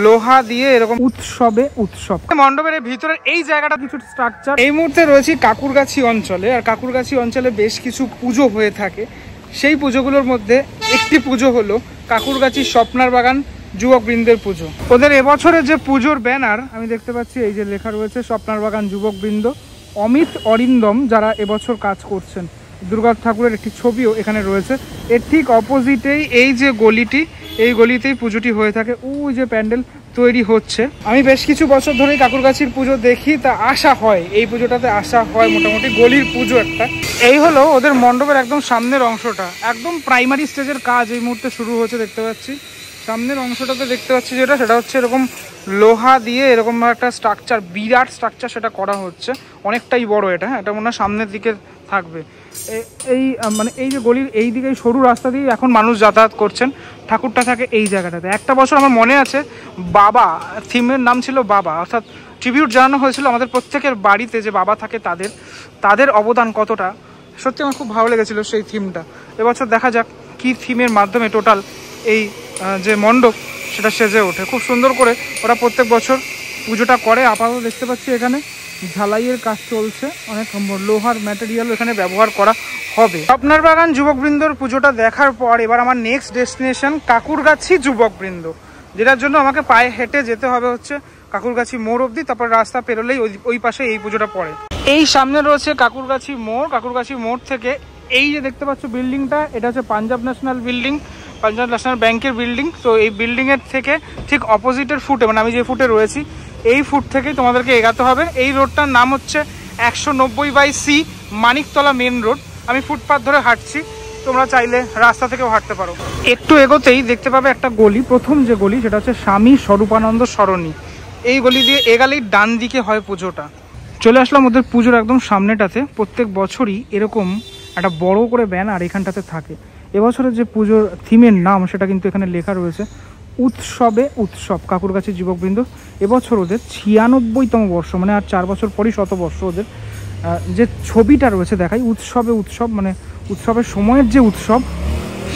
লোহা দিয়ে এরকম উৎসব মণ্ডপের ভিতরের এই জায়গাটা কিছু স্ট্রাকচার। এই মুহূর্তে রয়েছি কাকুরগাছি অঞ্চলে, আর কাকুরগাছি অঞ্চলে বেশ কিছু পুজো হয়ে থাকে। সেই পুজোগুলোর মধ্যে একটি পুজো হলো কাকুরগাছি স্বপ্নার বাগান যুবকবৃন্দের পুজো। ওদের এবছরের যে পুজোর ব্যানার আমি দেখতে পাচ্ছি, এই যে লেখা রয়েছে স্বপ্নার বাগান যুবকবৃন্দ, অমিত অরিন্দম যারা এবছর কাজ করছেন। দুর্গা ঠাকুরের একটি ছবিও এখানে রয়েছে। এর ঠিক অপোজিটেই এই যে গলিটি, এই গলিতেই পুজোটি হয়ে থাকে। ওই যে প্যান্ডেল তৈরি হচ্ছে। আমি বেশ কিছু বছর ধরেই কাকুরগাছির পুজো দেখি, তা আসা হয়, এই পুজোটাতে আসা হয় মোটামুটি। গলির পুজো একটা। এই হলো ওদের মণ্ডপের একদম সামনের অংশটা, একদম প্রাইমারি স্টেজের কাজ এই মুহূর্তে শুরু হচ্ছে দেখতে পাচ্ছি। সামনের অংশটাতে দেখতে পাচ্ছি সেটা হচ্ছে এরকম লোহা দিয়ে এরকম একটা স্ট্রাকচার, বিরাট স্ট্রাকচার সেটা করা হচ্ছে, অনেকটাই বড় এটা। হ্যাঁ, এটা মনে হয় সামনের দিকে থাকবে। এই মানে এই যে গলির এই দিকে সরু রাস্তা দিয়ে এখন মানুষ যাতায়াত করছেন। ঠাকুরটা থাকে এই জায়গাটাতে। একটা বছর আমার মনে আছে, বাবা, থিমের নাম ছিল বাবা, অর্থাৎ ট্রিবিউট জানানো হয়েছিল আমাদের প্রত্যেকের বাড়িতে যে বাবা থাকে তাদের অবদান কতটা। সত্যি আমার খুব ভালো লেগেছিল সেই থিমটা। এবছর দেখা যাক কি থিমের মাধ্যমে টোটাল এই যে মণ্ডপ সেটা সেজে ওঠে। খুব সুন্দর করে ওরা প্রত্যেক বছর পুজোটা করে। আপাতত দেখতে পাচ্ছি এখানে ঝালাইয়ের কাজ চলছে, অনেক লোহার ম্যাটেরিয়াল এখানে ব্যবহার করা হবে। স্বপ্নার বাগান যুবকবৃন্দর পুজোটা দেখার পর এবার আমার নেক্সট ডেস্টিনেশন কাকুরগাছি যুবকবৃন্দ, যেটার জন্য আমাকে পায়ে হেঁটে যেতে হবে হচ্ছে কাকুরগাছি মোড় অবধি। তারপর রাস্তা পেরোলেই ওই পাশে এই পুজোটা পড়ে। এই সামনে রয়েছে কাকুরগাছি মোড়। কাকুরগাছি মোড় থেকে এই যে দেখতে পাচ্ছ বিল্ডিংটা, এটা হচ্ছে Punjab national building, Punjab national ব্যাংকের বিল্ডিং। তো এই বিল্ডিংয়ের থেকে ঠিক অপোজিটের ফুটে, মানে আমি যে ফুটে রয়েছি এই ফুট থেকেই তোমাদেরকে এগাতে হবে। এই রোডটার নাম হচ্ছে 190/C মানিকতলা মেন রোড। আমি ফুটপাথ ধরে হাঁটছি, তোমরা চাইলে রাস্তা থেকেও হাঁটতে পারো। একটু এগোতেই দেখতে পাবে একটা গলি, প্রথম যে গলি সেটা হচ্ছে স্বামী স্বরূপানন্দ সরণি। এই গলি দিয়ে এগালেই ডান দিকে হয় পুজোটা। চলে আসলাম ওদের পুজোর একদম সামনেটাতে। প্রত্যেক বছরই এরকম একটা বড় করে ব্যানার এখানটাতে থাকে। এবছরের যে পুজোর থিমের নাম সেটা কিন্তু এখানে লেখা রয়েছে উৎসব কাকুরগাছি যুবকবৃন্দ। এবছর ওদের 96তম বর্ষ, মানে আর 4 বছর পরই শতবর্ষ ওদের। যে ছবিটা রয়েছে দেখাই, উৎসব মানে উৎসবের সময়ের যে উৎসব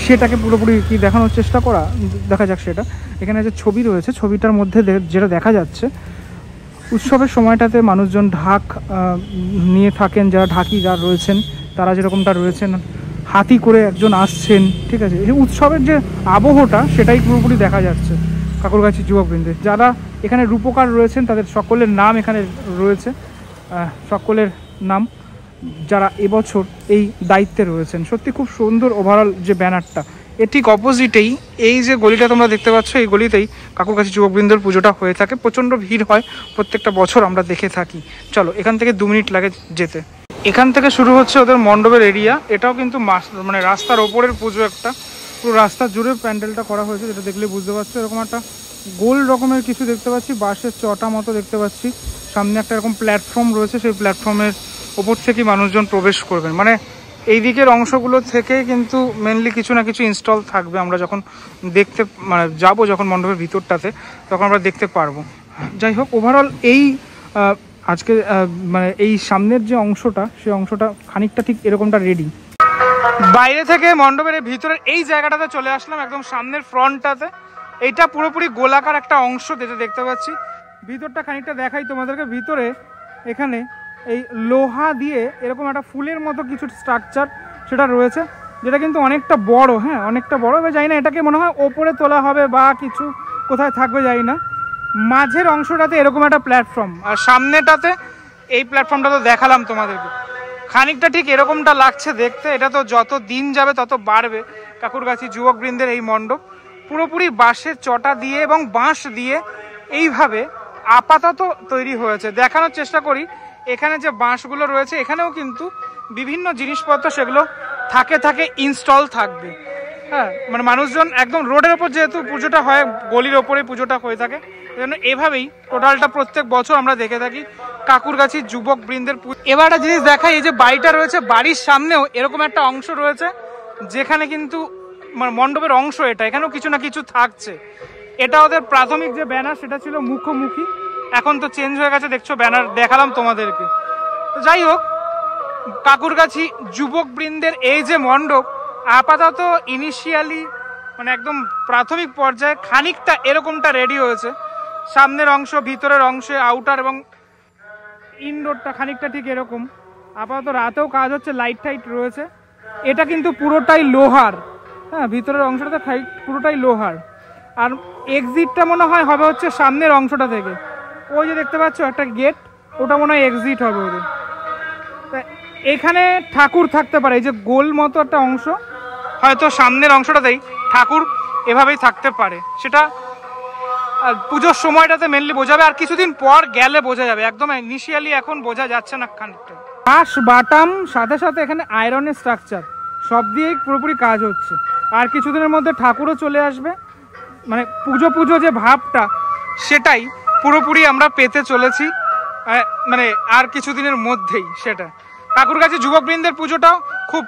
সেটাকে পুরোপুরি কি দেখানোর চেষ্টা করা, দেখা যাক সেটা। এখানে যে ছবি রয়েছে, ছবিটার মধ্যে যেটা দেখা যাচ্ছে, উৎসবের সময়টাতে মানুষজন ঢাক নিয়ে থাকেন, যারা ঢাকি যারা রয়েছেন তারা যেরকমটা রয়েছেন, হাতি করে একজন আসছেন, ঠিক আছে। এই উৎসবের যে আবহটা সেটাই পুরোপুরি দেখা যাচ্ছে কাকুরগাছি যুবকবৃন্দে। যারা এখানে রূপকার রয়েছেন তাদের সকলের নাম এখানে রয়েছে, সকলের নাম যারা এবছর এই দায়িত্বে রয়েছেন। সত্যি খুব সুন্দর ওভারঅল যে ব্যানারটা। এর ঠিক অপোজিটেই এই যে গলিটা তোমরা দেখতে পাচ্ছ, এই গলিতেই কাকুরগাছি যুবকবৃন্দর পুজোটা হয়ে থাকে। প্রচণ্ড ভিড় হয় প্রত্যেকটা বছর, আমরা দেখে থাকি। চলো, এখান থেকে 2 মিনিট লাগে যেতে। এখান থেকে শুরু হচ্ছে ওদের মণ্ডপের এরিয়া। এটাও কিন্তু মানে রাস্তার ওপরের পুজো একটা, পুরো রাস্তা জুড়ে প্যান্ডেলটা করা হয়েছে, যেটা দেখলে বুঝতে পারছো। এরকম একটা গোল রকমের কিছু দেখতে পাচ্ছি, বাঁশের চটা মতো দেখতে পাচ্ছি। সামনে একটা এরকম প্ল্যাটফর্ম রয়েছে, সেই প্ল্যাটফর্মের ওপর থেকে মানুষজন প্রবেশ করবেন। মানে এই দিকের অংশগুলো থেকে কিন্তু মেনলি কিছু না কিছু ইনস্টল থাকবে। আমরা যখন দেখতে মানে যাবো, যখন মণ্ডপের ভিতরটাতে, তখন আমরা দেখতে পারবো। যাই হোক, ওভারঅল এই আজকে মানে এই সামনের যে অংশটা, সেই অংশটা খানিকটা ঠিক এরকমটা রেডি। বাইরে থেকে মণ্ডপের ভিতরের এই জায়গাটাতে চলে আসলাম, একদম সামনের ফ্রন্টটাতে। এইটা পুরোপুরি গোলাকার একটা অংশ যেটা দেখতে পাচ্ছি। ভিতরটা খানিকটা দেখাই তোমাদেরকে। ভিতরে এখানে এই লোহা দিয়ে এরকম একটা ফুলের মতো কিছু স্ট্রাকচার সেটা রয়েছে, যেটা কিন্তু অনেকটা বড়। হ্যাঁ, অনেকটা বড়। এবার জানি না এটাকে মনে হয় ওপরে তোলা হবে বা কিছু কোথায় থাকবে জানি না। মাঝের অংশটাতে এরকম একটা প্ল্যাটফর্ম, আর সামনেটাতে এই প্ল্যাটফর্মটা তো দেখালাম তোমাদেরকে। খানিকটা ঠিক এরকমটা লাগছে দেখতে। এটা তো যত দিন যাবে তত বাড়বে কাকুরগাছি যুবকবৃন্দের এই মণ্ডপ। পুরোপুরি বাঁশের চটা দিয়ে এবং বাঁশ দিয়ে এইভাবে আপাতত তৈরি হয়েছে। দেখানোর চেষ্টা করি, এখানে যে বাঁশগুলো রয়েছে এখানেও কিন্তু বিভিন্ন জিনিসপত্র সেগুলো থাকে ইনস্টল থাকবে। হ্যাঁ, মানে মানুষজন একদম রোডের ওপর, যেহেতু পুজোটা হয় গলির ওপরে পুজোটা হয়ে থাকে, এজন্য এভাবেই টোটালটা প্রত্যেক বছর আমরা দেখে থাকি কাকুরগাছি যুবকবৃন্দের। এবার একটা জিনিস দেখাই, এই যে বাড়িটা রয়েছে, বাড়ির সামনেও এরকম একটা অংশ রয়েছে যেখানে কিন্তু মণ্ডপের অংশ এটা, এখানেও কিছু না কিছু থাকছে। এটা ওদের প্রাথমিক যে ব্যানার সেটা ছিল মুখোমুখি, এখন তো চেঞ্জ হয়ে গেছে, দেখছো ব্যানার দেখালাম তোমাদেরকে। তো যাই হোক, কাকুরগাছি যুবকবৃন্দের এই যে মণ্ডপ আপাতত ইনিশিয়ালি মানে একদম প্রাথমিক পর্যায়ে খানিকটা এরকমটা রেডি হয়েছে। সামনের অংশ, ভিতরের অংশে, আউটার এবং ইনডোরটা খানিকটা ঠিক এরকম। আপাতত রাতেও কাজ হচ্ছে, লাইট টাইট রয়েছে। এটা কিন্তু পুরোটাই লোহার, হ্যাঁ, ভিতরের অংশটা পুরোটাই লোহার। আর এক্সিটটা মনে হয় হবে হচ্ছে সামনের অংশটা থেকে। ওই যে দেখতে পাচ্ছ একটা গেট, ওটা মনে হয় এক্সিট হবে ওদের। এখানে ঠাকুর থাকতে পারে, এই যে গোল মতো একটা অংশ, হয়তো সামনের অংশটাতেই ঠাকুর এভাবেই থাকতে পারে। সেটা পুজোর সময়টাতে মেনলি বোঝাবে, আর কিছুদিন পর গেলে বোঝা যাবে। একদম ইনিশিয়ালি এখন বোঝা যাচ্ছে না খানিকটা। বাঁশ বাটাম সাথে সাথে এখানে আয়রনের স্ট্রাকচার সব দিয়েই পুরোপুরি কাজ হচ্ছে। আর কিছুদিনের মধ্যে ঠাকুরও চলে আসবে, মানে পুজো পুজো যে ভাবটা সেটাই পুরোপুরি আমরা পেতে চলেছি, মানে আর কিছুদিনের মধ্যেই। সেটা ঠাকুরগাছি যুবকবৃন্দের পুজোটাও খুব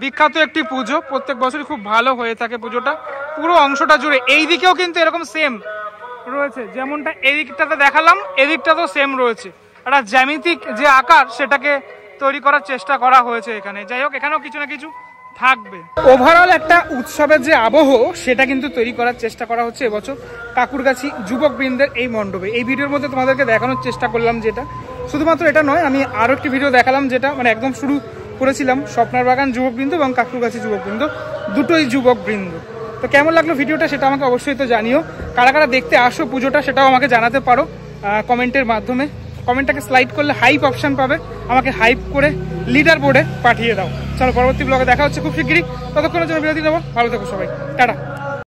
বিখ্যাত একটি পুজো, প্রত্যেক বছরই খুব ভালো হয়ে থাকে পুজোটা পুরো অংশটা জুড়ে। এই দিকেও কিন্তু এরকম সেম রয়েছে, যেমনটা এদিকটাতে দেখালাম এদিকটাতেও সেম রয়েছে। একটা জ্যামিতিক যে আকার সেটাকে তৈরি করার চেষ্টা করা হয়েছে এখানে। যাই হোক, এখানেও কিছু না কিছু থাকবে। ওভারঅল একটা উৎসবের যে আবহ সেটা কিন্তু তৈরি করার চেষ্টা করা হচ্ছে এবছর কাকুরগাছি যুবকবৃন্দের এই মণ্ডপে। এই ভিডিওর মধ্যে তোমাদেরকে দেখানোর চেষ্টা করলাম, যেটা শুধুমাত্র এটা নয়, আমি আরও একটি ভিডিও দেখালাম যেটা মানে একদম শুরু করেছিলাম স্বপ্নার বাগান যুবকবৃন্দ এবং কাকুরগাছি যুবকবৃন্দ, দুটোই যুবকবৃন্দ। তো কেমন লাগলো ভিডিওটা সেটা আমাকে অবশ্যই তো জানিও। কারা কারা দেখতে আসো পুজোটা সেটাও আমাকে জানাতে পারো কমেন্টের মাধ্যমে। কমেন্টটাকে স্লাইড করলে হাইপ অপশন পাবে, আমাকে হাইপ করে লিডার বোর্ডে পাঠিয়ে দাও। চলো পরবর্তী ব্লগে দেখা হচ্ছে খুব শিগগিরই, ততক্ষণের জন্য বিরতি দেবো। ভালো থেকো সবাই, টাটা।